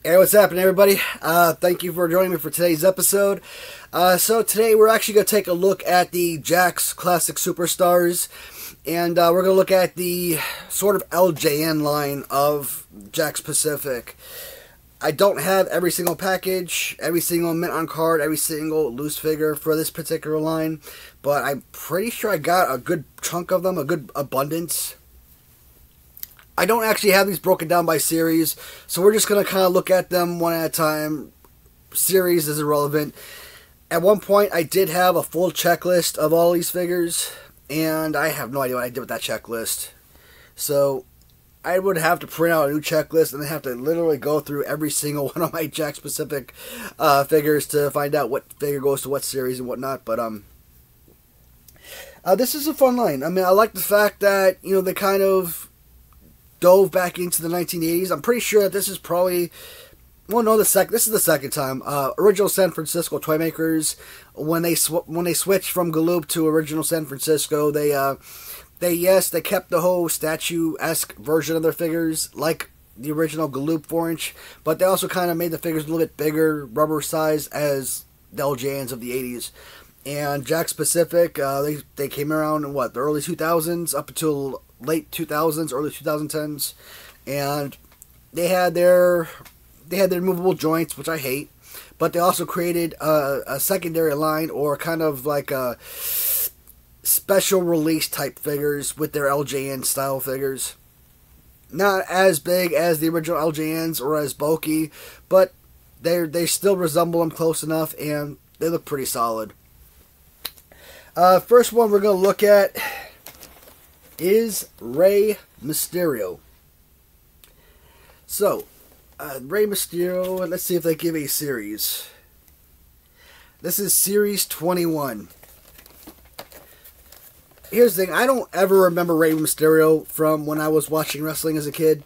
Hey, what's happening, everybody? Thank you for joining me for today's episode. So today we're actually going to take a look at the Jakks Classic Superstars, and we're going to look at the sort of LJN line of Jakks Pacific. I don't have every single package, every single mint on card, every single loose figure for this particular line, but I'm pretty sure I got a good chunk of them, a good abundance. I don't actually have these broken down by series, so we're just going to kind of look at them one at a time. Series is irrelevant. At one point, I did have a full checklist of all these figures, and I have no idea what I did with that checklist. So, I would have to print out a new checklist and then have to literally go through every single one of my Jakks Pacific figures to find out what figure goes to what series and whatnot. But, this is a fun line. I mean, I like the fact that, you know, they kind of dove back into the 1980s. I'm pretty sure that this is probably, well, no, this is the second time. Original San Francisco toy makers, when they switched from Galoob to original San Francisco, they kept the whole statue-esque version of their figures, like the original Galoob 4-inch, but they also kind of made the figures a little bit bigger, rubber size, as the LJNs of the 80s. And Jakks Pacific, they came around in what, the early 2000s up until late 2000s, early 2010s, and they had their movable joints, which I hate, but they also created a secondary line, or kind of like a special release type figures with their LJN-style figures. Not as big as the original LJNs or as bulky, but they still resemble them close enough, and they look pretty solid. First one we're going to look at is Rey Mysterio. So, Rey Mysterio, let's see if they give a series. This is Series 21. Here's the thing, I don't ever remember Rey Mysterio from when I was watching wrestling as a kid.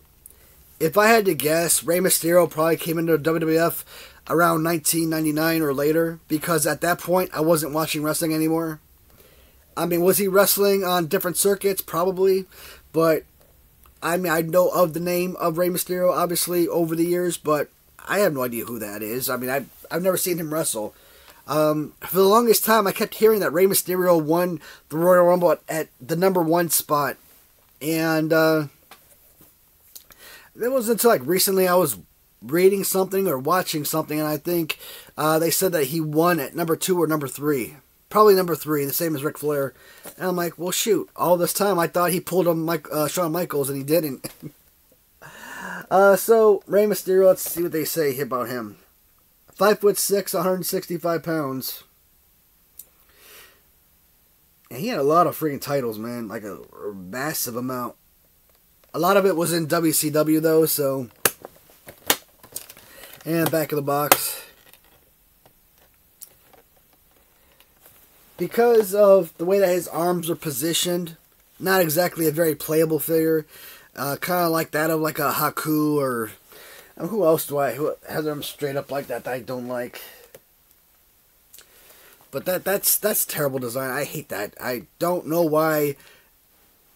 If I had to guess, Rey Mysterio probably came into WWF around 1999 or later, because at that point I wasn't watching wrestling anymore. I mean, was he wrestling on different circuits? Probably. But, I mean, I know of the name of Rey Mysterio, obviously, over the years, but I have no idea who that is. I mean, I've never seen him wrestle. For the longest time, I kept hearing that Rey Mysterio won the Royal Rumble at the #1 spot. And, it wasn't until, like, recently I was reading something or watching something, and I think they said that he won at #2 or #3. Probably #3, the same as Ric Flair. And I'm like, well, shoot. All this time, I thought he pulled a Shawn Michaels, and he didn't. So, Rey Mysterio, let's see what they say about him. 5'6", 165 pounds. And he had a lot of freaking titles, man. Like a massive amount. A lot of it was in WCW, though, so. And back of the box. Because of the way that his arms are positioned, not exactly a very playable figure. Kind of like that of like a Haku, or who else do I have them straight up like that I don't like. But that's terrible design. I hate that. I don't know why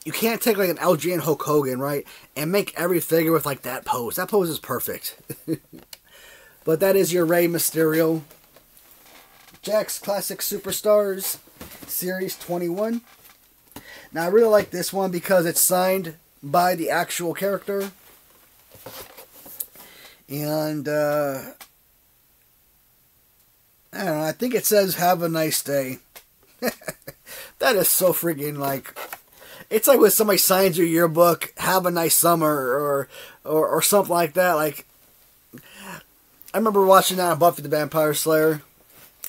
you can't take like an LJN Hulk Hogan, right, and make every figure with like that pose. That pose is perfect. But that is your Rey Mysterio. Jakks Classic Superstars, Series 21. Now, I really like this one because it's signed by the actual character. And, I don't know, I think it says, "Have a nice day." That is so freaking, like, it's like when somebody signs your yearbook, "Have a nice summer," or something like that. Like, I remember watching that on Buffy the Vampire Slayer.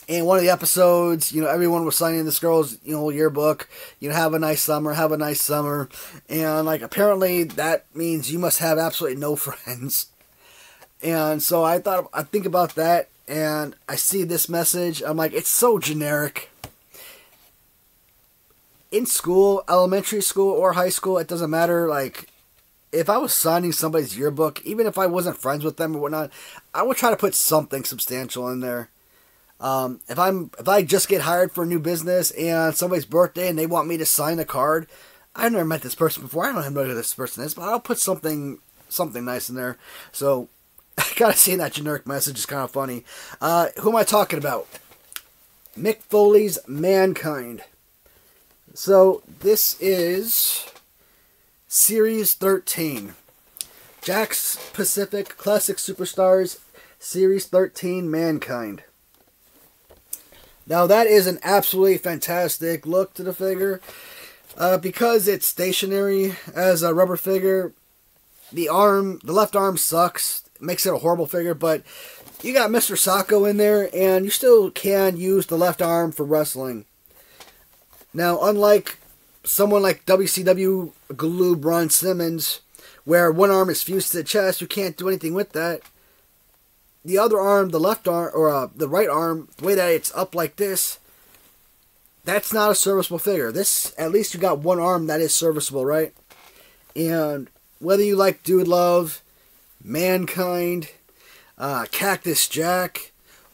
In one of the episodes, you know, everyone was signing this girl's, you know, yearbook. You know, "Have a nice summer, have a nice summer." And, like, apparently that means you must have absolutely no friends. And so I think about that, and I see this message. I'm like, it's so generic. In school, elementary school or high school, it doesn't matter. Like, if I was signing somebody's yearbook, even if I wasn't friends with them or whatnot, I would try to put something substantial in there. If I just get hired for a new business and somebody's birthday and they want me to sign a card, I've never met this person before. I don't have no idea who this person is, but I'll put something nice in there. So, kind of seeing that generic message is kind of funny. Who am I talking about? Mick Foley's Mankind. So, this is Series 13. Jakks Pacific Classic Superstars Series 13 Mankind. Now, that is an absolutely fantastic look to the figure. Because it's stationary as a rubber figure, the left arm sucks. It makes it a horrible figure, but you got Mr. Socko in there, and you still can use the left arm for wrestling. Now, unlike someone like WCW Galoob Ron Simmons, where one arm is fused to the chest, you can't do anything with that. The other arm, the left arm, or the right arm, the way that it's up like this, that's not a serviceable figure. This, at least you got one arm that is serviceable, right? And whether you like Dude Love, Mankind, Cactus Jack,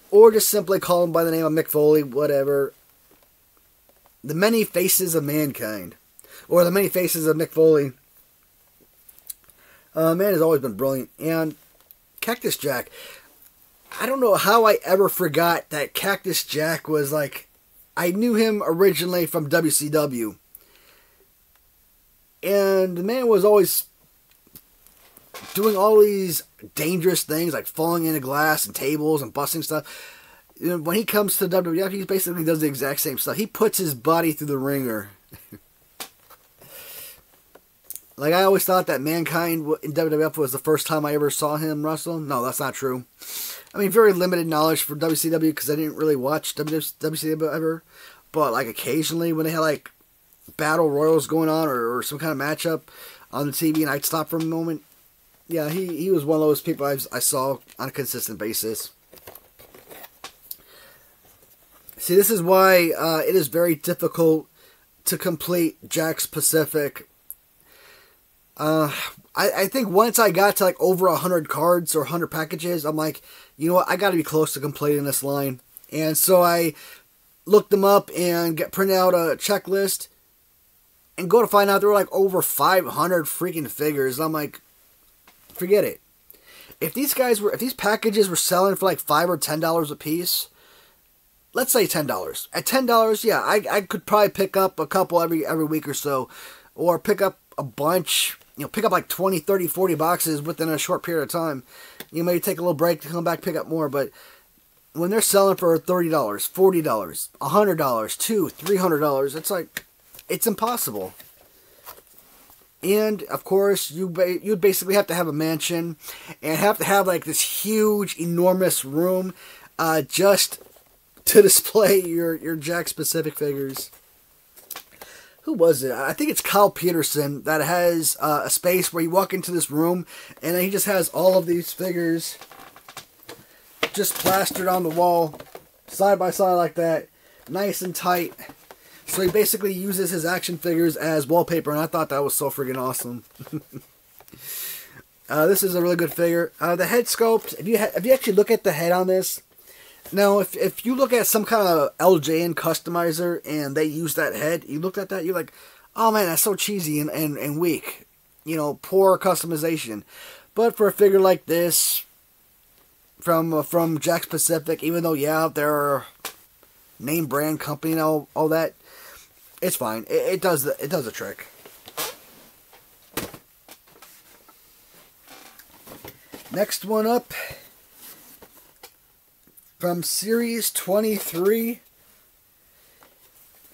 or just simply call him by the name of Mick Foley, whatever. The many faces of Mankind, or the many faces of Mick Foley. Man has always been brilliant. And Cactus Jack, I don't know how I ever forgot that Cactus Jack was like, I knew him originally from WCW. And the man was always doing all these dangerous things, like falling into glass and tables and busting stuff. You know, when he comes to WWF, he basically does the exact same stuff. He puts his body through the ringer. Like, I always thought that Mankind in WWF was the first time I ever saw him wrestle. No, that's not true. I mean, very limited knowledge for WCW because I didn't really watch WCW ever. But, like, occasionally when they had, like, battle royals going on or some kind of matchup on the TV and I'd stop for a moment. Yeah, he was one of those people I saw on a consistent basis. See, this is why it is very difficult to complete Jakks Pacific. I think once I got to like over 100 cards or 100 packages, I'm like, you know what, I got to be close to completing this line. And so I looked them up and printed out a checklist and go to find out there were like over 500 freaking figures. I'm like, forget it. If these packages were selling for like $5 or $10 a piece, let's say $10. At $10, yeah, I could probably pick up a couple every week or so, or pick up a bunch. You know, pick up like 20, 30, 40 boxes within a short period of time. You maybe take a little break to come back, pick up more. But when they're selling for $30, $40, $100, $200, $300, it's like, it's impossible. And, of course, you'd basically have to have a mansion and have to have like this huge, enormous room just to display your Jakks Pacific figures. Who was it? I think it's Kylepeterson that has a space where you walk into this room and he just has all of these figures just plastered on the wall, side by side like that, nice and tight. So he basically uses his action figures as wallpaper, and I thought that was so friggin' awesome. This is a really good figure. The head sculpt, if you actually look at the head on this, now, if you look at some kind of LJN customizer and they use that head, you look at that, you're like, oh man, that's so cheesy and weak. You know, poor customization. But for a figure like this, from Jakks Pacific, even though, yeah, they're name brand company and all that, it's fine. It does the trick. Next one up. From Series 23,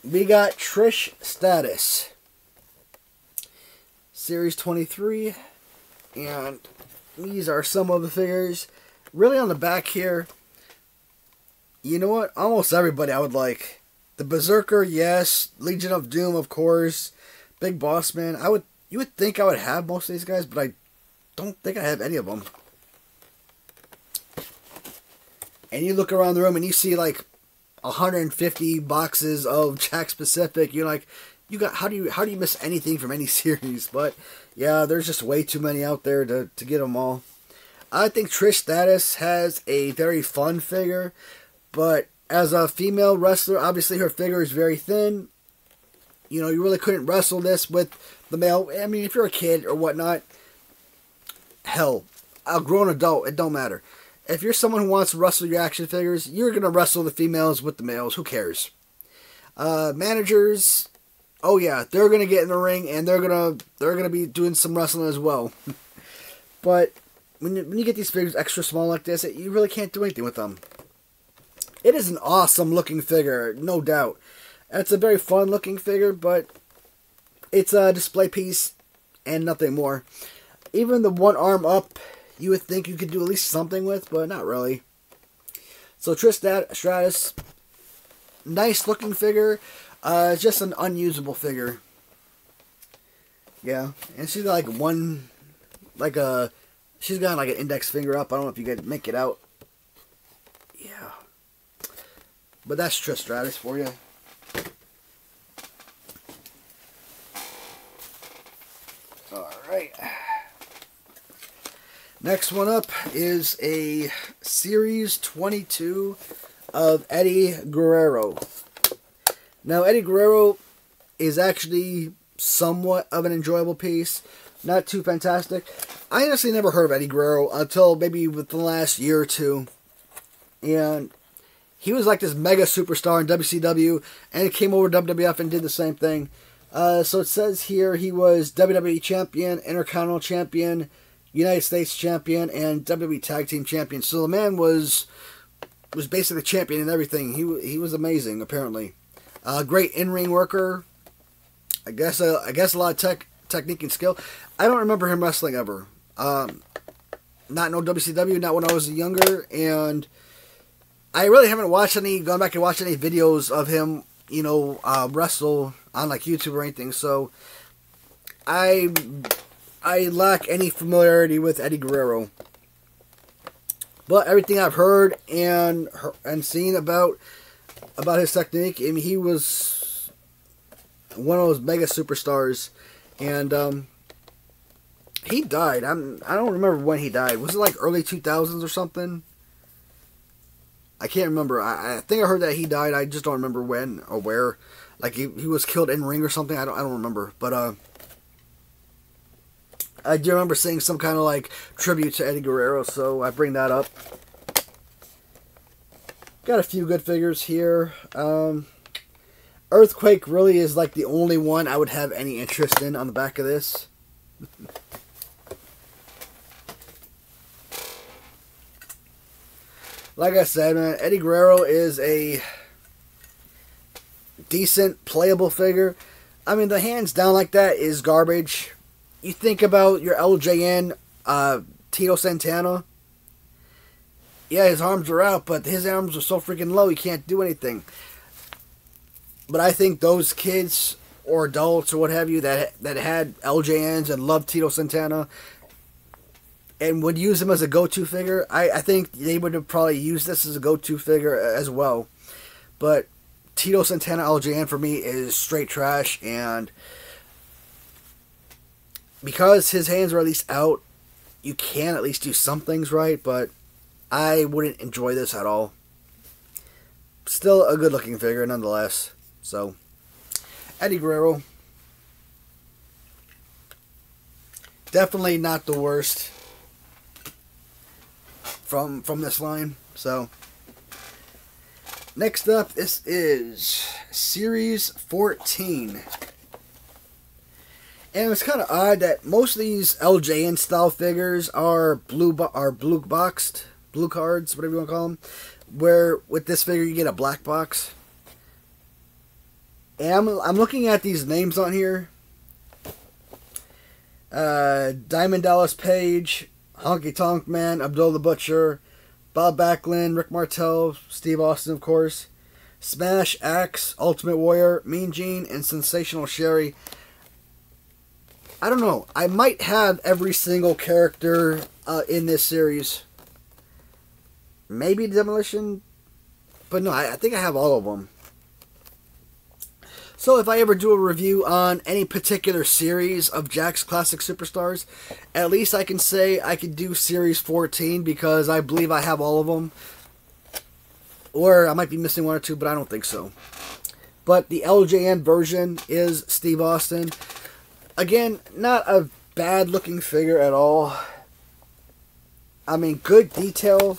we got Trish Stratus. Series 23, and these are some of the figures. Really on the back here, you know what? Almost everybody I would like. The Berserker, yes. Legion of Doom, of course. Big Boss Man. You would think I would have most of these guys, but I don't think I have any of them. And you look around the room and you see like 150 boxes of Jakks Pacific. You're like, how do you miss anything from any series? But yeah, there's just way too many out there to get them all. I think Trish Stratus has a very fun figure, but as a female wrestler, obviously her figure is very thin. You know, you really couldn't wrestle this with the male. I mean, if you're a kid or whatnot, hell, a grown adult, it don't matter. If you're someone who wants to wrestle your action figures, you're going to wrestle the females with the males. Who cares? Managers, oh yeah, they're going to get in the ring and they're going to be doing some wrestling as well. But when you get these figures extra small like this, you really can't do anything with them. It is an awesome looking figure, no doubt. It's a very fun looking figure, but it's a display piece and nothing more. Even the one arm up, you would think you could do at least something with, but not really. So Trish Stratus, nice looking figure, just an unusable figure. Yeah, and she's got like one, she's got like an index finger up. I don't know if you can make it out. Yeah, but that's Trish Stratus for you. Alright. Next one up is a Series 22 of Eddie Guerrero. Now, Eddie Guerrero is actually somewhat of an enjoyable piece. Not too fantastic. I honestly never heard of Eddie Guerrero until maybe within the last year or two. And he was like this mega superstar in WCW, and he came over to WWF and did the same thing. So it says here he was WWE Champion, Intercontinental Champion, United States Champion, and WWE Tag Team Champion. So the man was basically champion in everything. He was amazing, apparently. Great in-ring worker. I guess a lot of technique and skill. I don't remember him wrestling ever. Not no WCW, not when I was younger, and I really haven't gone back and watched any videos of him, wrestle on like YouTube or anything. So I lack any familiarity with Eddie Guerrero. But everything I've heard and seen about his technique, I mean, he was one of those mega superstars, and he died. I don't remember when he died. Was it like early 2000s or something? I can't remember. I think I heard that he died. I just don't remember when or where. Like he was killed in ring or something. I don't remember. But I do remember seeing some kind of like tribute to Eddie Guerrero, so I bring that up. Got a few good figures here. Earthquake really is like the only one I would have any interest in on the back of this. Like I said, man, Eddie Guerrero is a decent, playable figure. I mean, the hands down like that is garbage. You think about your LJN, Tito Santana. Yeah, his arms are out, but his arms are so freaking low, he can't do anything. But I think those kids or adults or what have you that had LJNs and loved Tito Santana and would use him as a go-to figure, I think they would have probably used this as a go-to figure as well. But Tito Santana LJN for me is straight trash, and because his hands are at least out, you can at least do some things right, but I wouldn't enjoy this at all. Still a good-looking figure nonetheless. So, Eddie Guerrero. Definitely not the worst from this line. So, next up, this is Series 14. And it's kind of odd that most of these LJN-style figures are blue boxed, blue cards, whatever you want to call them. Where with this figure you get a black box. And I'm looking at these names on here. Diamond Dallas Page, Honky Tonk Man, Abdul the Butcher, Bob Backlund, Rick Martel, Steve Austin, of course, Smash, Axe, Ultimate Warrior, Mean Gene, and Sensational Sherry. I don't know. I might have every single character in this series. Maybe Demolition, but no, I think I have all of them. So if I ever do a review on any particular series of Jakks Classic Superstars, at least I can say I could do Series 14 because I believe I have all of them. Or I might be missing one or two, but I don't think so. But the LJN version is Steve Austin. Again, not a bad looking figure at all. I mean, good detail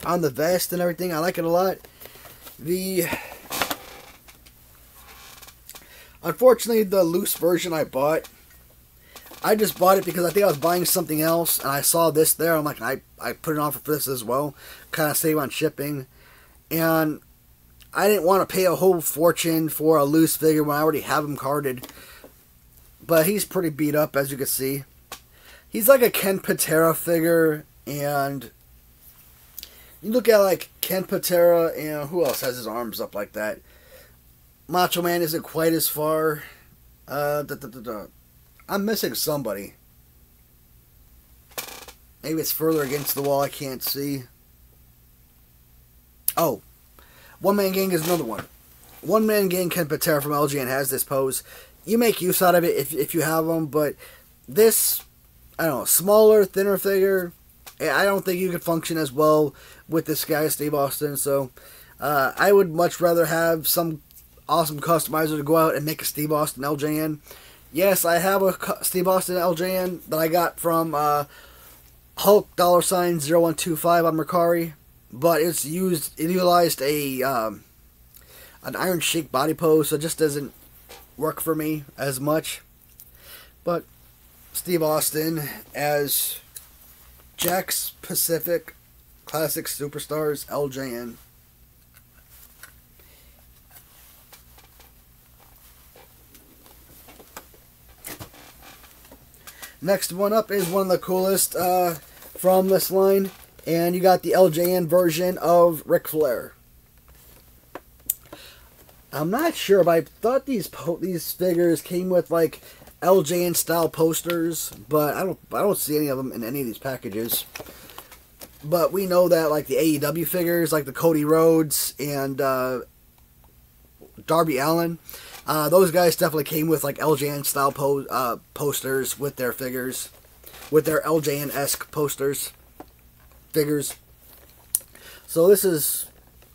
on the vest and everything. I like it a lot. Unfortunately, the loose version I bought, I just bought it because I think I was buying something else, and I saw this there. I'm like, I put an offer for this as well, kind of save on shipping, and I didn't want to pay a whole fortune for a loose figure when I already have him carded. But he's pretty beat up, as you can see. He's like a Ken Patera figure, and you look at like Ken Patera, and who else has his arms up like that? Macho Man isn't quite as far. I'm missing somebody. Maybe it's further against the wall, I can't see. Oh, One Man Gang is another one. One Man Gang Ken Patera from LJN has this pose. You make use out of it if you have them, but this, I don't know, smaller, thinner figure, I don't think you could function as well with this guy, Steve Austin. So I would much rather have some awesome customizer to go out and make a Steve Austin LJN. Yes, I have a Steve Austin LJN that I got from Hulk $0125 on Mercari, but it utilized an Iron Sheik body pose, so it just doesn't work for me as much. But Steve Austin as Jakks Pacific Classic Superstars LJN. Next one up is one of the coolest from this line, and you got the LJN version of Ric Flair. I'm not sure, but I thought these figures came with like LJN-style posters, but I don't see any of them in any of these packages. But we know that like the AEW figures, like the Cody Rhodes and Darby Allin, those guys definitely came with like LJN-style posters with their figures, with their LJN-esque figures. So this is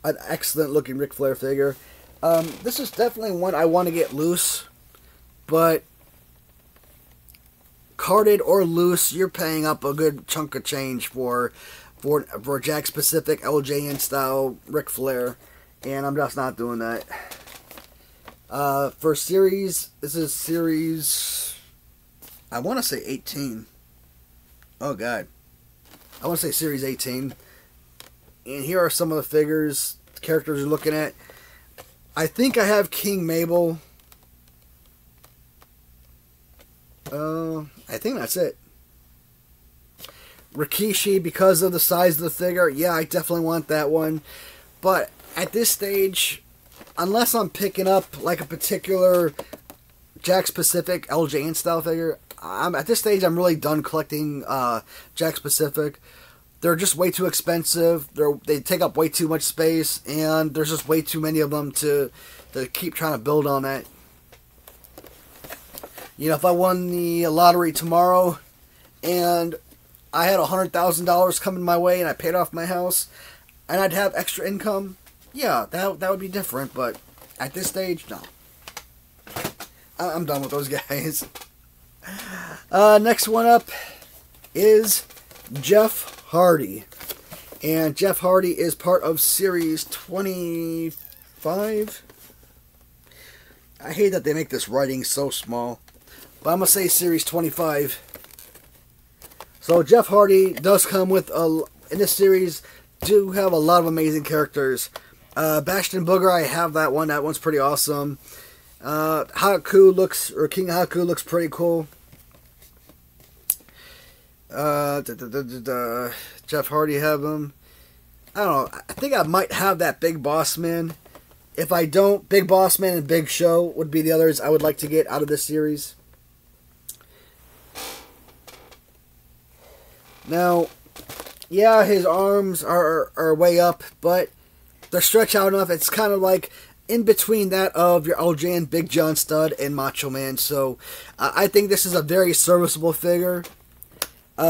an excellent looking Ric Flair figure. This is definitely one I want to get loose, but carded or loose, you're paying up a good chunk of change for Jakks Pacific LJN-style Ric Flair, and I'm just not doing that. For series, this is series, I want to say 18. Oh god, I want to say series 18. And here are some of the figures, the characters you're looking at. I think I have King Mabel. I think that's it. Rikishi, because of the size of the figure, yeah, I definitely want that one. But at this stage, unless I'm picking up like a particular Jakks Pacific LJN-style figure, at this stage I'm really done collecting Jakks Pacific. They're just way too expensive. They take up way too much space, and there's just way too many of them to keep trying to build on that. You know, if I won the lottery tomorrow and I had $100,000 coming my way and I paid off my house and I'd have extra income, yeah, that would be different. But at this stage, no. I'm done with those guys. Next one up is Jeff Hardy. And Jeff Hardy is part of Series 25. I hate that they make this writing so small, but I'm going to say Series 25. So Jeff Hardy does come with, in this series, do have a lot of amazing characters. Bastion Booger, I have that one. That one's pretty awesome. Haku looks, or King Haku looks pretty cool. Jeff Hardy have him. I don't know. I think I might have that Big Boss Man. If I don't, Big Boss Man and Big Show would be the others I would like to get out of this series. Now, yeah, his arms are way up, but they're stretched out enough. It's kind of like in between that of your LJN Big John Studd and Macho Man. So I think this is a very serviceable figure.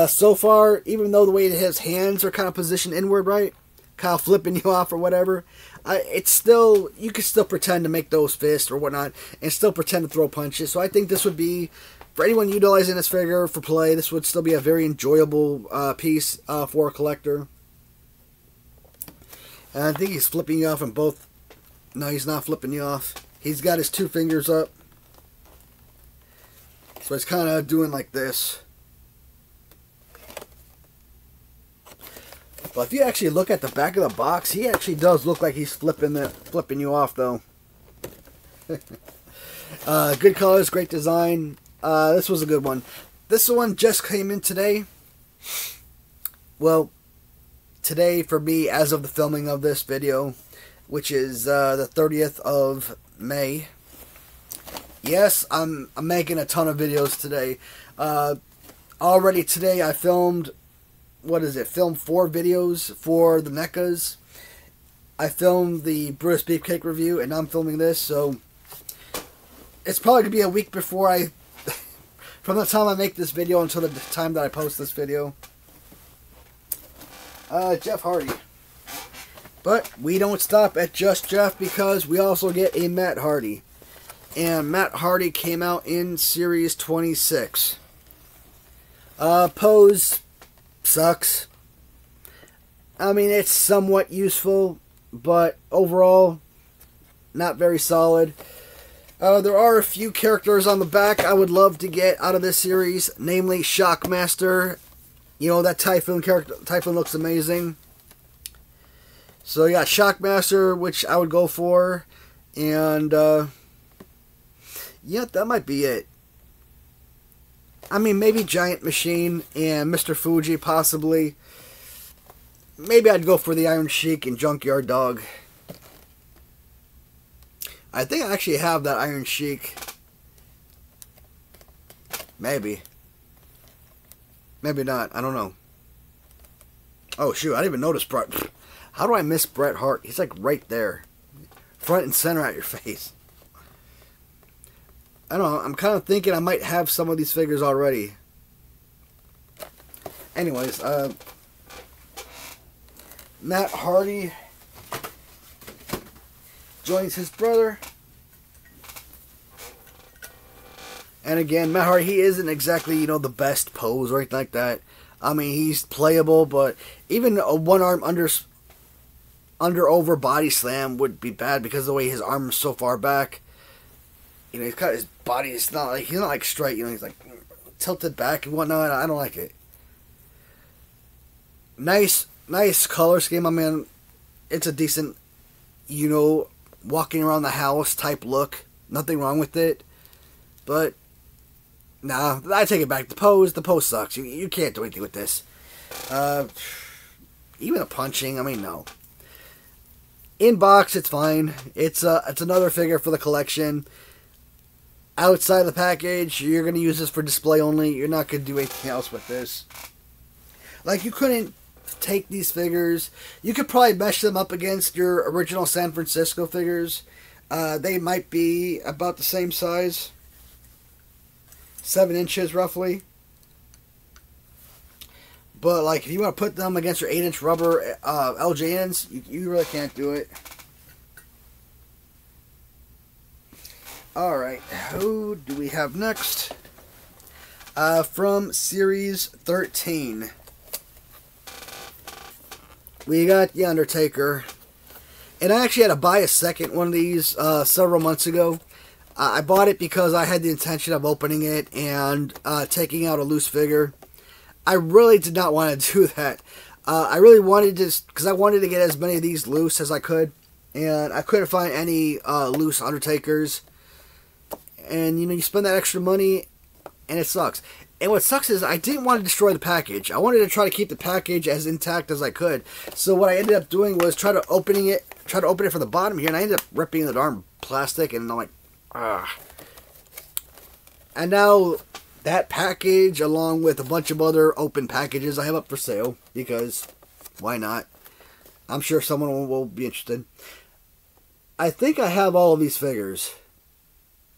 So far, even though the way that his hands are kind of positioned inward, right? Kind of flipping you off or whatever. It's still, you can still pretend to make those fists or whatnot and still pretend to throw punches. So I think this would be, for anyone utilizing this figure for play, this would still be a very enjoyable piece for a collector. And I think he's flipping you off in both. No, he's not flipping you off. He's got his 2 fingers up. So it's kind of doing like this. But if you actually look at the back of the box, he actually does look like he's flipping you off, though. Good colors, great design. This was a good one. This one just came in today. Well, today for me, as of the filming of this video, which is the 30th of May. Yes, I'm making a ton of videos today. Already today I filmed, filmed 4 videos for the NECAs. I filmed the Brutus Beefcake review, and now I'm filming this, so it's probably going to be a week before from the time I make this video until the time that I post this video. Jeff Hardy. But we don't stop at just Jeff, because we also get a Matt Hardy. And Matt Hardy came out in Series 26. Pose sucks. I mean, it's somewhat useful, but overall, not very solid. There are a few characters on the back I would love to get out of this series, namely Shockmaster. You know, that Typhoon character. Typhoon looks amazing. So you got Shockmaster, which I would go for, and yeah, that might be it. I mean, maybe Giant Machine and Mr. Fuji, possibly. Maybe I'd go for the Iron Sheik and Junkyard Dog. I think I actually have that Iron Sheik. Maybe. Maybe not. I don't know. Oh, shoot. I didn't even notice Bret. How do I miss Bret Hart? He's like right there. Front and center at your face. I don't know. I'm kind of thinking I might have some of these figures already. Anyways, Matt Hardy joins his brother. And again, Matt Hardy, he isn't exactly, you know, the best pose or anything like that. I mean, he's playable, but even a one-arm under-over body slam would be bad because of the way his arm is so far back. You know, he's got his body, he's not like straight, you know, he's like tilted back and whatnot. I don't like it. Nice color scheme. I mean, it's a decent, you know, walking around the house type look. Nothing wrong with it. But, nah, I take it back. The pose sucks. You can't do anything with this. Even a punching, I mean, no. In box, it's fine. It's another figure for the collection. Outside the package, you're going to use this for display only. You're not going to do anything else with this. Like, you couldn't take these figures. You could probably mesh them up against your original San Francisco figures. They might be about the same size. 7 inches, roughly. But, like, if you want to put them against your 8-inch rubber LJNs, you really can't do it. Alright, who do we have next? From Series 13. We got The Undertaker. And I actually had to buy a second one of these several months ago. I bought it because I had the intention of opening it and taking out a loose figure. I really did not want to do that. I really wanted to, because I wanted to get as many of these loose as I could. And I couldn't find any loose Undertakers. And, you know, you spend that extra money, and it sucks. And what sucks is I didn't want to destroy the package. I wanted to try to keep the package as intact as I could. So what I ended up doing was try to open it from the bottom here, and I ended up ripping the darn plastic, and I'm like, ah. And now that package, along with a bunch of other open packages, I have up for sale, because why not? I'm sure someone will be interested. I think I have all of these figures.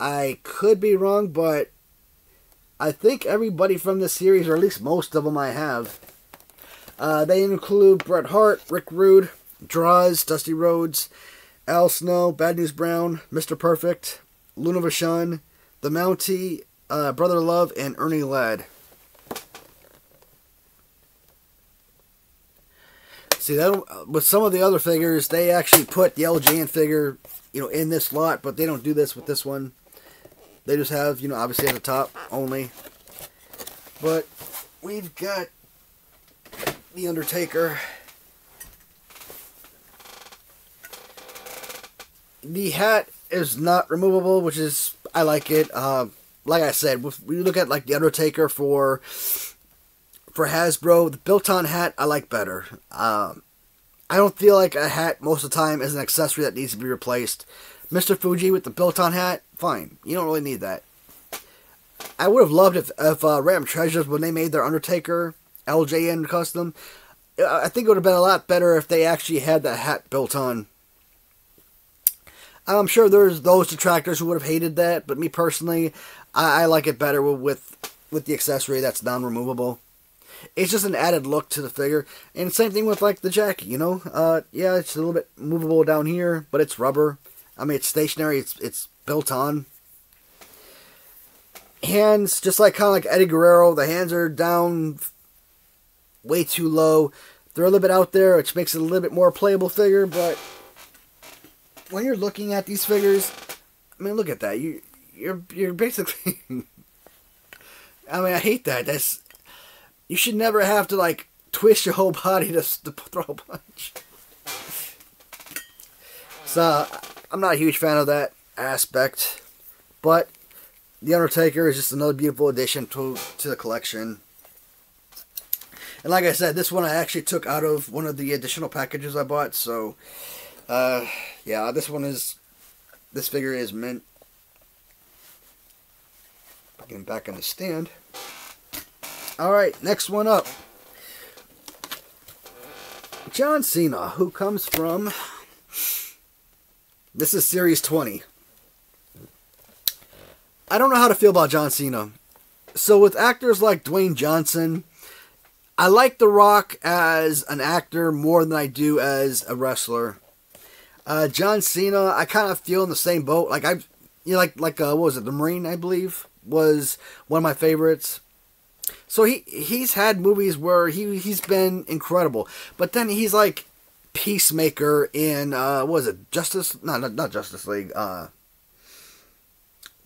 I could be wrong, but I think everybody from this series, or at least most of them, I have. They include Bret Hart, Rick Rude, Droz, Dusty Rhodes, Al Snow, Bad News Brown, Mr. Perfect, Luna Vachon, The Mountie, Brother Love, and Ernie Ladd. See, that with some of the other figures, they actually put the LJN figure, in this lot, but they don't do this with this one. They just have, obviously at the top only. But we've got the Undertaker. The hat is not removable, which is, I like it. Like I said, if we look at like the Undertaker for Hasbro, the built-on hat I like better. I don't feel like a hat most of the time is an accessory that needs to be replaced. Mr. Fuji with the built-on hat, fine. You don't really need that. I would have loved if Random Treasures, when they made their Undertaker LJN custom, I think it would have been a lot better if they actually had that hat built on. I'm sure there's those detractors who would have hated that, but me personally, I like it better with the accessory that's non-removable. It's just an added look to the figure. And same thing with like the jacket, yeah, it's a little bit movable down here, but it's rubber. I mean, it's stationary, it's built on. Hands, just like kind of like Eddie Guerrero, the hands are down way too low. They're a little bit out there, which makes it a little bit more playable figure, but when you're looking at these figures, I mean, look at that. You're basically I mean, I hate that. You should never have to like twist your whole body to throw a punch. So I'm not a huge fan of that aspect, but the Undertaker is just another beautiful addition to the collection. And like I said, this one I actually took out of one of the additional packages I bought. So, yeah, this figure is mint. Get him back on the stand. Alright, next one up. John Cena, who comes from... This is Series 20. I don't know how to feel about John Cena. So with actors like Dwayne Johnson, I like The Rock as an actor more than I do as a wrestler. John Cena, I kind of feel in the same boat. Like what was it? The Marine, I believe, was one of my favorites. So he's had movies where he's been incredible, but then he's like Peacemaker in what was it? Justice? No, not Justice League.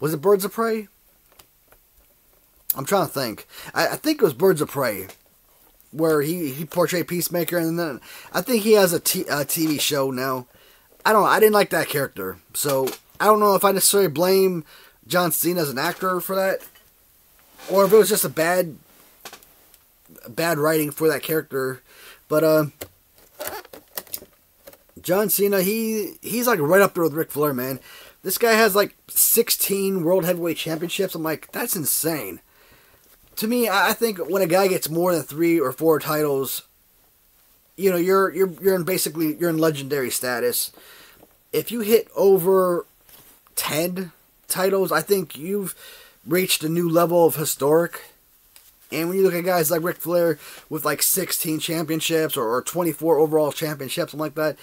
Was it Birds of Prey? I'm trying to think. I think it was Birds of Prey, where he portrayed Peacemaker, and then I think he has a TV show now. I don't know. I didn't like that character, so I don't know if I necessarily blame John Cena as an actor for that, or if it was just a bad writing for that character. But John Cena, he's like right up there with Ric Flair, man. This guy has like 16 World Heavyweight Championships. I'm like, that's insane. To me, I think when a guy gets more than 3 or 4 titles, you're in legendary status. If you hit over 10 titles, I think you've reached a new level of historic. And when you look at guys like Ric Flair with like 16 championships or 24 overall championships, something like that,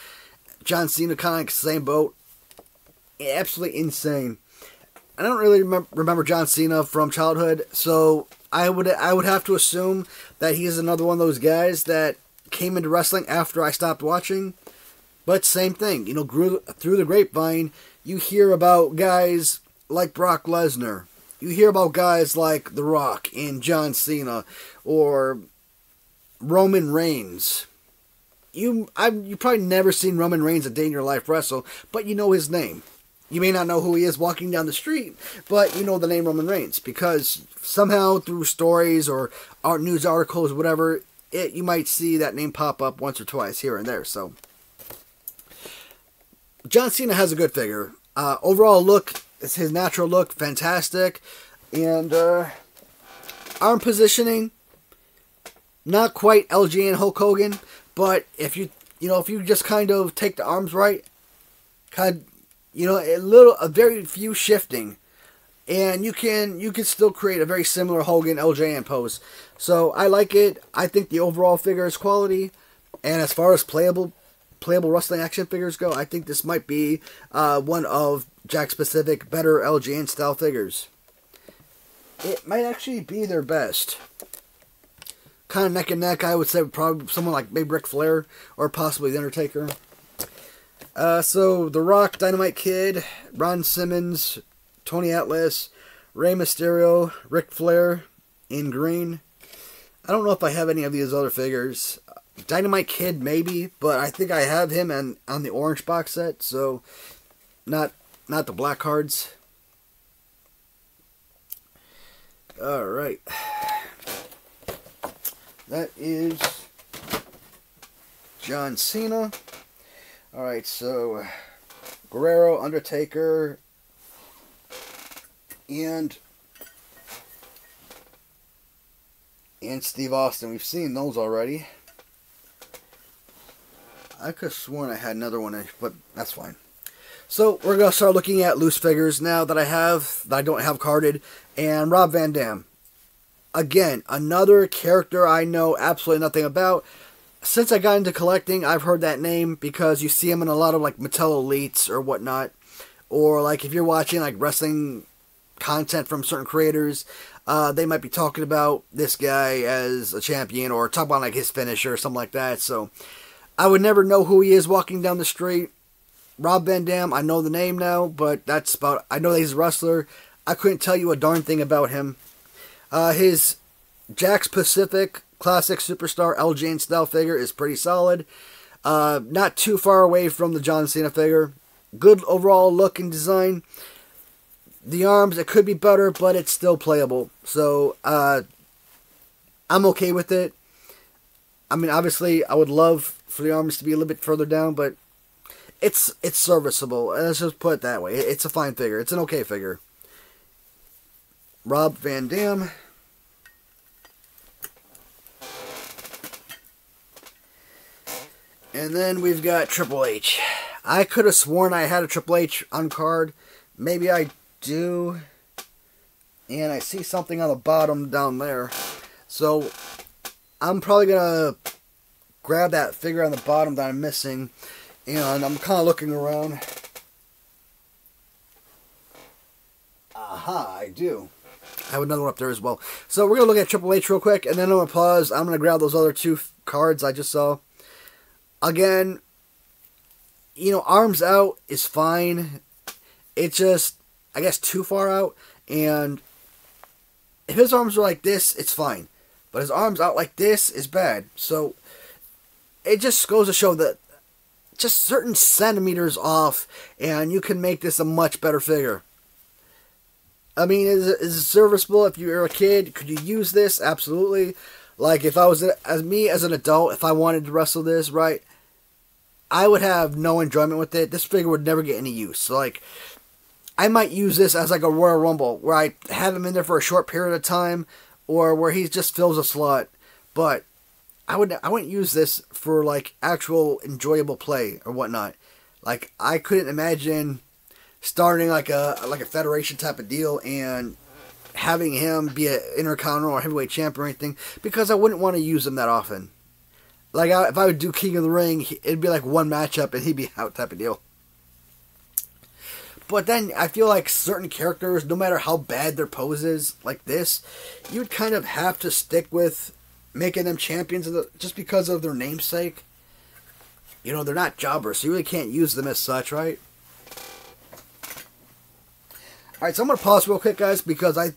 John Cena kind of like the same boat. Absolutely insane. I don't really remember John Cena from childhood, so I would have to assume that he is another one of those guys that came into wrestling after I stopped watching. But same thing, grew through the grapevine. You hear about guys like Brock Lesnar. You hear about guys like The Rock and John Cena or Roman Reigns. You've probably never seen Roman Reigns a day in your life wrestle, but you know his name. You may not know who he is walking down the street, but you know the name Roman Reigns because somehow through stories or news articles, whatever, you might see that name pop up once or twice here and there. So John Cena has a good figure. Overall look, it's his natural look, fantastic, and arm positioning, not quite LJN Hulk Hogan, but if you just kind of take the arms right, a very few shifting, and you can still create a very similar Hogan LJN pose. So I like it. I think the overall figure is quality, and as far as playable wrestling action figures go, I think this might be one of Jakks Pacific better LJN style figures. it might actually be their best. Kind of neck and neck, I would say, probably someone like maybe Ric Flair or possibly The Undertaker. So, The Rock, Dynamite Kid, Ron Simmons, Tony Atlas, Rey Mysterio, Ric Flair in green. I don't know if I have any of these other figures. Dynamite Kid, maybe, but I think I have him on the orange box set, so not the black cards. Alright. That is John Cena. Alright, so Guerrero, Undertaker, and Steve Austin. We've seen those already. I could have sworn I had another one, but that's fine. So we're going to start looking at loose figures now that I don't have carded. And Rob Van Dam. Again, another character I know absolutely nothing about. Since I got into collecting, I've heard that name because you see him in a lot of like Mattel Elites or whatnot. Or like if you're watching like wrestling content from certain creators, they might be talking about this guy as a champion or talk about like his finisher or something like that. So I would never know who he is walking down the street. Rob Van Dam, I know the name now, but that's about... I know that he's a wrestler. I couldn't tell you a darn thing about him. His Jakks Pacific Classic Superstar LJN-Style figure is pretty solid. Not too far away from the John Cena figure. Good overall look and design. The arms, it could be better, but it's still playable. So, I'm okay with it. I mean, obviously, I would love for the arms to be a little bit further down, but it's serviceable. Let's just put it that way. It's a fine figure. It's an okay figure. Rob Van Dam. And then we've got Triple H. I could have sworn I had a Triple H on card. Maybe I do. And I see something on the bottom down there. So I'm probably going to grab that figure on the bottom that I'm missing. And I'm kind of looking around. Aha, I do. I have another one up there as well. So we're going to look at Triple H real quick. And then I'm going to pause. I'm going to grab those other two cards I just saw. Again, you know, arms out is fine. It's just, I guess, too far out. And if his arms are like this, it's fine. But his arms out like this is bad. So it just goes to show that just certain centimeters off, and you can make this a much better figure. I mean, is it serviceable if you're a kid? Could you use this? Absolutely. Like, if I was, as an adult, if I wanted to wrestle this, right, I would have no enjoyment with it. This figure would never get any use. So, like, I might use this as like a Royal Rumble, where I have him in there for a short period of time, or where he just fills a slot. But I wouldn't use this for like actual enjoyable play or whatnot. Like, I couldn't imagine starting like a federation type of deal and having him be an Intercontinental or heavyweight champion or anything, because I wouldn't want to use him that often. Like, if I would do King of the Ring, it'd be like one matchup and he'd be out type of deal. But then I feel like certain characters, no matter how bad their pose is, like this, you'd kind of have to stick with making them champions just because of their namesake. You know, they're not jobbers, so you really can't use them as such, right? Alright, so I'm going to pause real quick, guys, because I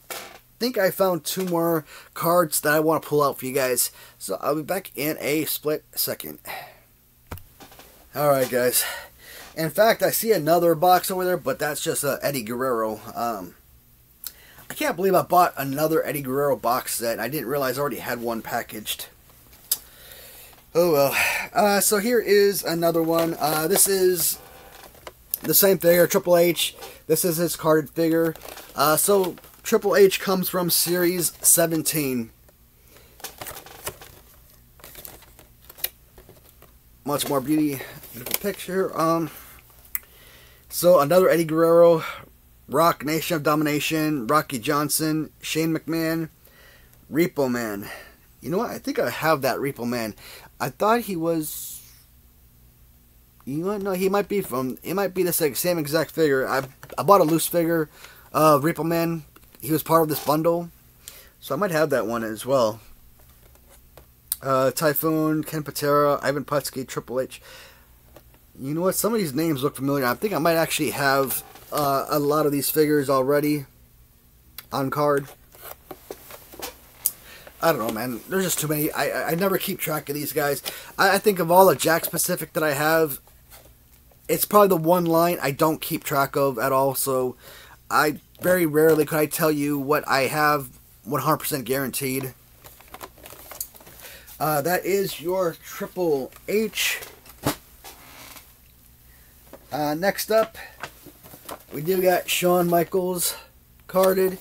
think I found two more cards that I want to pull out for you guys. So I'll be back in a split second. Alright, guys. In fact, I see another box over there, but that's just Eddie Guerrero. I can't believe I bought another Eddie Guerrero box set. I didn't realize I already had one packaged. Oh well. So here is another one. This is the same figure, Triple H. This is his carded figure. So Triple H comes from Series 17. Much more beautiful picture. So another Eddie Guerrero, Rock, Nation of Domination, Rocky Johnson, Shane McMahon, Repo Man. You know what? I think I have that Repo Man. I thought he was... You know what? No, he might be the same exact figure. I bought a loose figure of Repo Man. he was part of this bundle. So I might have that one as well. Typhoon, Ken Patera, Ivan Putski, Triple H. You know what? Some of these names look familiar. I think I might actually have a lot of these figures already on card. I don't know, man. There's just too many. I never keep track of these guys. I think of all the Jakks Pacific that I have, it's probably the one line I don't keep track of at all. So I very rarely could I tell you what I have 100% guaranteed. That is your Triple H. Next up, we do got Shawn Michaels carded.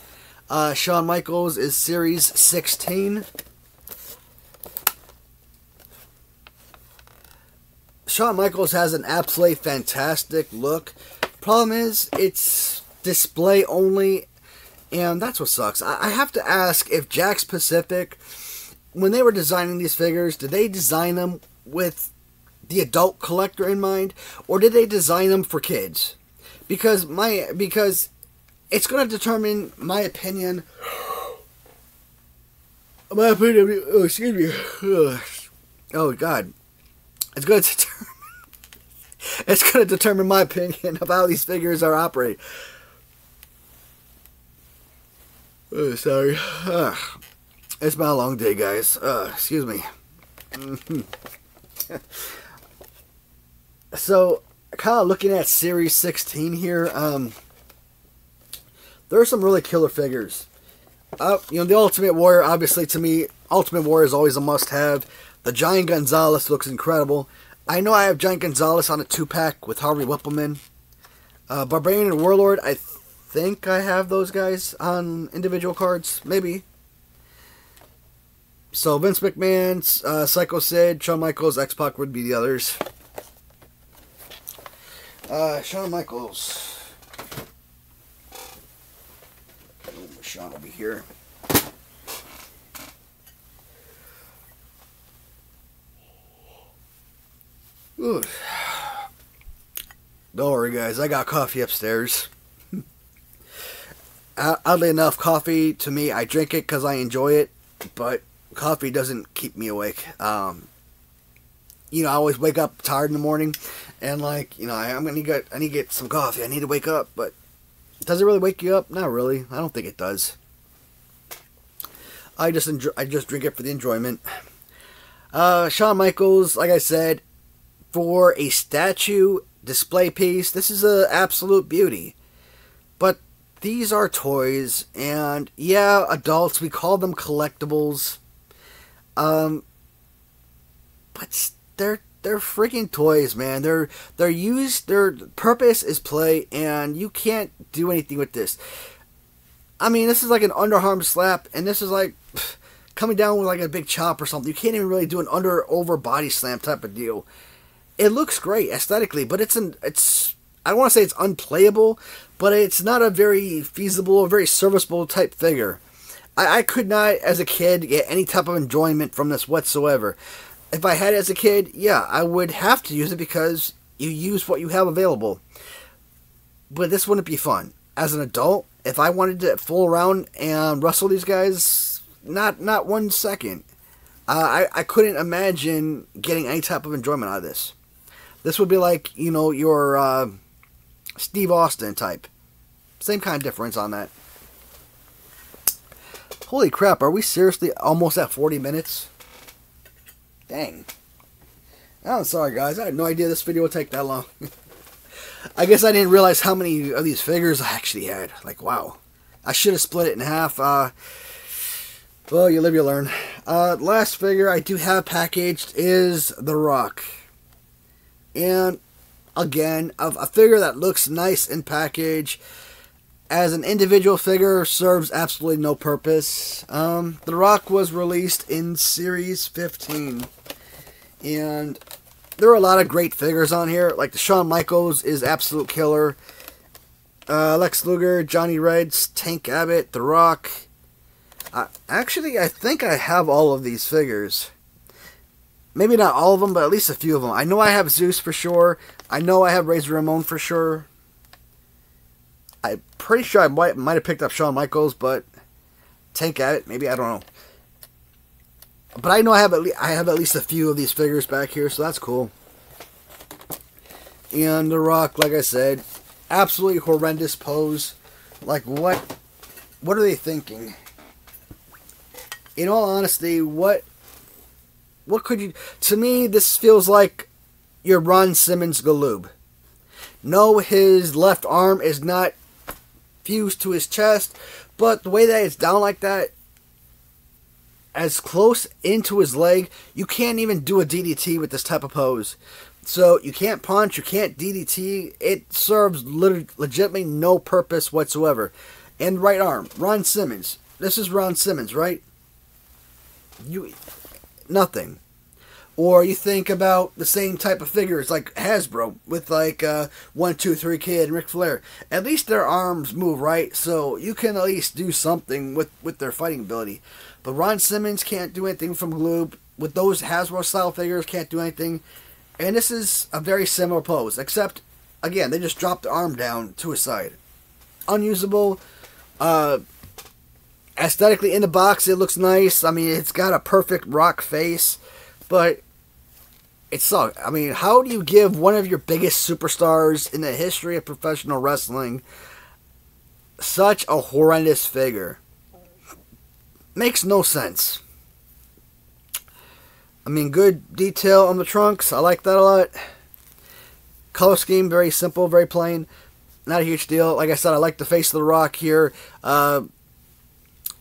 Shawn Michaels is Series 16. Shawn Michaels has an absolutely fantastic look. Problem is, it's display only, and that's what sucks. I have to ask if Jakks Pacific, when they were designing these figures, did they design them with the adult collector in mind, or did they design them for kids? Because it's going to determine my opinion. Oh, excuse me. Oh God, it's going to determine my opinion of how these figures are operated. Oh, sorry. It's been a long day, guys. Excuse me. So, kind of looking at Series 16 here, there are some really killer figures. You know, the Ultimate Warrior, obviously, to me, Ultimate Warrior is always a must-have. The Giant Gonzalez looks incredible. I know I have Giant Gonzalez on a 2-pack with Harvey Whippleman. Barbarian and Warlord, I think I have those guys on individual cards. Maybe. So, Vince McMahon, Psycho Sid, Shawn Michaels, X-Pac would be the others. Shawn Michaels. Shawn will be here. Ooh. Don't worry, guys. I got coffee upstairs. Oddly enough, coffee, to me, I drink it because I enjoy it, but coffee doesn't keep me awake. You know, I always wake up tired in the morning, and like, you know, I need to get some coffee. I need to wake up, but does it really wake you up? Not really. I don't think it does. I just drink it for the enjoyment. Shawn Michaels, like I said, for a statue display piece, this is an absolute beauty. But these are toys, and yeah, adults, we call them collectibles. But they're freaking toys, man. Their purpose is play, and you can't do anything with this. I mean, this is like an underarm slap, and this is like coming down with like a big chop or something. You can't even really do an over body slam type of deal. It looks great aesthetically, but it's I don't want to say it's unplayable, but it's not a very feasible or very serviceable type figure. I could not, as a kid, get any type of enjoyment from this whatsoever. If I had it as a kid, yeah, I would have to use it because you use what you have available. But this wouldn't be fun. As an adult, if I wanted to fool around and wrestle these guys, not 1 second. I couldn't imagine getting any type of enjoyment out of this. This would be like, you know, your Steve Austin type. Same kind of difference on that. Holy crap, are we seriously almost at 40 minutes? Dang. I'm sorry, guys. I had no idea this video would take that long. I guess I didn't realize how many of these figures I actually had. Like, wow. I should have split it in half. Well, you live, you learn. Last figure I do have packaged is The Rock. And, again, a figure that looks nice in package. As an individual figure, serves absolutely no purpose. The Rock was released in Series 15. And there are a lot of great figures on here. Like the Shawn Michaels is absolute killer. Lex Luger, Johnny Reds, Tank Abbott, The Rock. Actually, I think I have all of these figures. Maybe not all of them, but at least a few of them. I know I have Zeus for sure. I know I have Razor Ramon for sure. I'm pretty sure I might have picked up Shawn Michaels, but Tank at it, maybe, I don't know. But I know I have at least a few of these figures back here, so that's cool. And The Rock, like I said, absolutely horrendous pose. Like, what are they thinking? In all honesty, what could you... To me, this feels like your Ron Simmons Galoob. No, his left arm is not fused to his chest, but the way that it's down like that, as close into his leg, you can't even do a DDT with this type of pose. So you can't punch, you can't DDT. It serves legitimately no purpose whatsoever. And right arm, Ron Simmons. This is Ron Simmons, right? Nothing. Or you think about the same type of figures like Hasbro with like 1, 2, 3 Kid and Ric Flair. At least their arms move, right? So you can at least do something with their fighting ability. But Ron Simmons can't do anything from Galoob. With those Hasbro style figures, can't do anything. And this is a very similar pose, except, again, they just dropped the arm down to his side. Unusable. Aesthetically, in the box, it looks nice. I mean, it's got a perfect Rock face. But it sucks. I mean, how do you give one of your biggest superstars in the history of professional wrestling such a horrendous figure? Makes no sense. I mean, good detail on the trunks. I like that a lot. Color scheme, very simple, very plain. Not a huge deal. Like I said, I like the face of the Rock here. But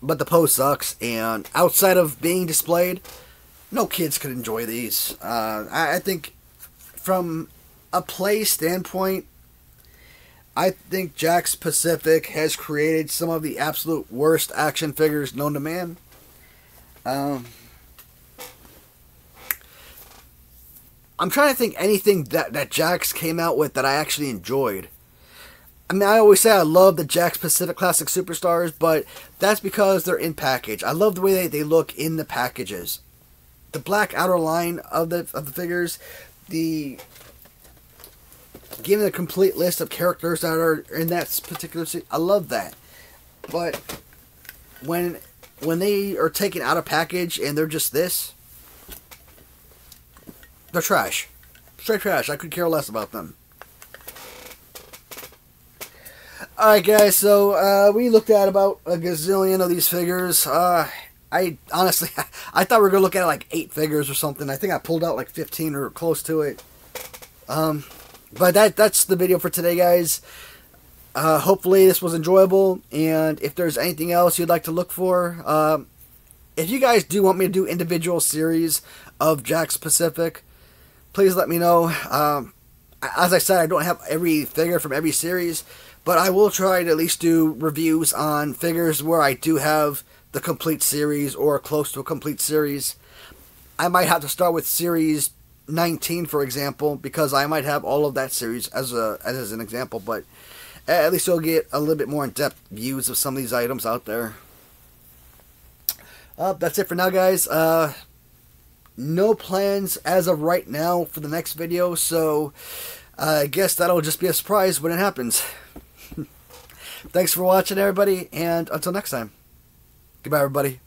the pose sucks. And outside of being displayed, no kids could enjoy these. I think from a play standpoint, I think Jakks Pacific has created some of the absolute worst action figures known to man. I'm trying to think anything that Jakks came out with that I actually enjoyed. I mean, I always say I love the Jakks Pacific Classic Superstars, but that's because they're in package. I love the way they look in the packages. The black outer line of the figures, giving a complete list of characters that are in that particular scene, I love that. But when they are taken out of package and they're just this, they're trash. Straight trash. I could care less about them. Alright guys, so we looked at about a gazillion of these figures. I honestly, I thought we were going to look at like 8 figures or something. I think I pulled out like 15 or close to it. But that's the video for today, guys. Hopefully this was enjoyable. And if there's anything else you'd like to look for, if you guys do want me to do individual series of Jakks Pacific, please let me know. As I said, I don't have every figure from every series, but I will try to at least do reviews on figures where I do have the complete series or close to a complete series. I might have to start with series 19, for example, because I might have all of that series as an example, but at least you'll get a little bit more in-depth views of some of these items out there. That's it for now, guys. No plans as of right now for the next video, so I guess that'll just be a surprise when it happens. Thanks for watching, everybody, and until next time. Goodbye, everybody.